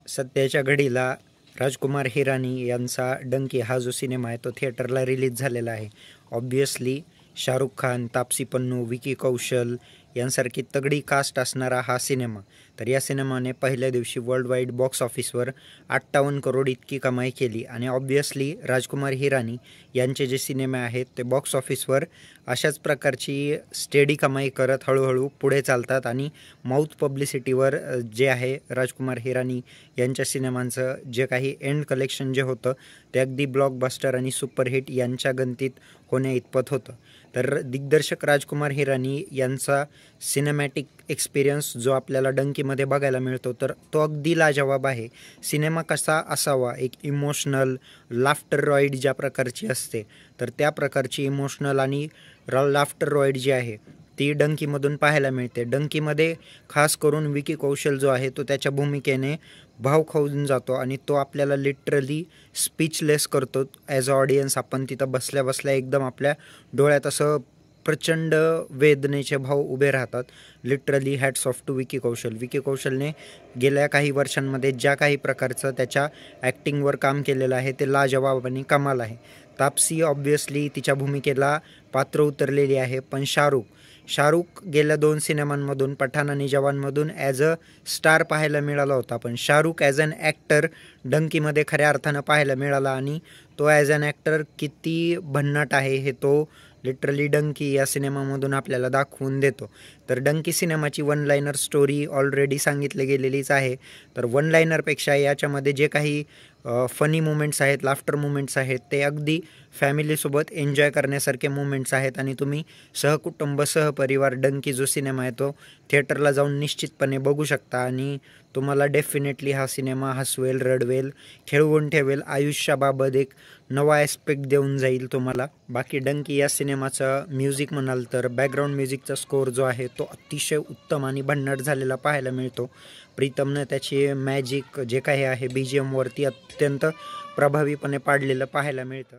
सध्याच्या घडीला राजकुमार हिरानी यांचा डंकी हा जो सिनेमा आहे तो थिएटरला रिलीज झालेला आहे. ऑब्व्हियसली शाहरुख खान, तापसी पन्नू, विकी कौशल यांसारखी तगडी कास्ट असणारा हा सिनेमा. तर या सिनेमाने पहिल्या दिवशी वर्ल्ड वाईड बॉक्स ऑफिसवर 58 करोड इतकी कमाई केली आणि ऑब्व्हियसली राजकुमार हिरानी यांचे जे सिनेमे आहेत ते बॉक्स ऑफिसवर अशाच प्रकारची स्टेडी कमाई करत हळूहळू पुढे चालतात आणि माउथ पब्लिसिटीवर जे आहे राजकुमार हिरानी यांच्या सिनेमांचं जे काही एंड कलेक्शन जे होतं ते अगदी ब्लॉकबस्टर आणि सुपरहिट यांच्या गणतीत होण्या इतपत होतं. तर दिग्दर्शक राजकुमार हिरानी यांचा सिनेमॅटिक एक्सपिरियन्स जो आपल्याला डंकीमध्ये बघायला मिळतो तर तो अगदी लाजवाब आहे. सिनेमा कसा असावा, एक इमोशनल लाफ्टर रॉईड ज्या प्रकारची असते तर त्या प्रकारची इमोशनल आणि लाफ्टर रॉईड जी आहे ती डंकीमधून पाहायला मिळते. डंकीमध्ये खास करून विकी कौशल जो आहे तो त्याच्या भूमिकेने भाव खाऊन जातो आणि तो आपल्याला लिटरली स्पीचलेस करतो. ॲज अ ऑडियन्स आपण तिथं बसल्या बसल्या एकदम आपल्या डोळ्यात असं प्रचंड वेदनेचे भाव उभे राहतात. Literally hats off to Vicky Kaushal. Vicky कौशलने गेल्या काही वर्षांमध्ये ज्या काही प्रकारचं त्याच्या ॲक्टिंगवर काम केलेलं आहे ते लाजवाब आणि कमाल आहे. तापसी ऑब्व्हियसली तिच्या भूमिकेला पात्र उतरलेली आहे, पण शाहरुख गेल्या 2 सिनेमांमधून पठाण आणि जवानमधून ॲज अ स्टार पाहायला मिळाला होता, पण शाहरुख ॲज अन ॲक्टर डंकीमध्ये खऱ्या अर्थानं पाहायला मिळाला आणि तो ॲज अन ॲक्टर किती भन्नाट आहे हे तो लिटरली डंकी या सिनेमामधून आपल्याला दाखवून देतो. तर डंकी सिनेमाची वन लायनर स्टोरी ऑलरेडी सांगितली गेलेलीच आहे. तर वन लायनरपेक्षा याच्यामध्ये जे काही फनी मुमेंट्स आहेत, लाफ्टर मुमेंट्स आहेत ते अगदी फॅमिलीसोबत एन्जॉय करण्यासारखे मुमेंट्स आहेत आणि तुम्ही सहकुटुंब सहपरिवार डंकी जो सिनेमा आहे तो थिएटरला जाऊन निश्चितपणे बघू शकता आणि तुम्हाला डेफिनेटली हा सिनेमा हसवेल, रडवेल, खेळवून ठेवेल, आयुष्याबाबत एक नवा ॲस्पेक्ट देऊन जाईल तुम्हाला. बाकी डंकी या सिनेमाचा म्युझिक म्हणाल तर बॅकग्राऊंड म्युझिकचा स्कोअर जो आहे तो अतिशय उत्तम आणि भन्नाट झालेला पाहायला मिळतो. प्रीतमनं त्याची मॅजिक जे काही आहे BGM वरती अत्यंत प्रभावीपणे पाडलेलं पाहायला मिळतं.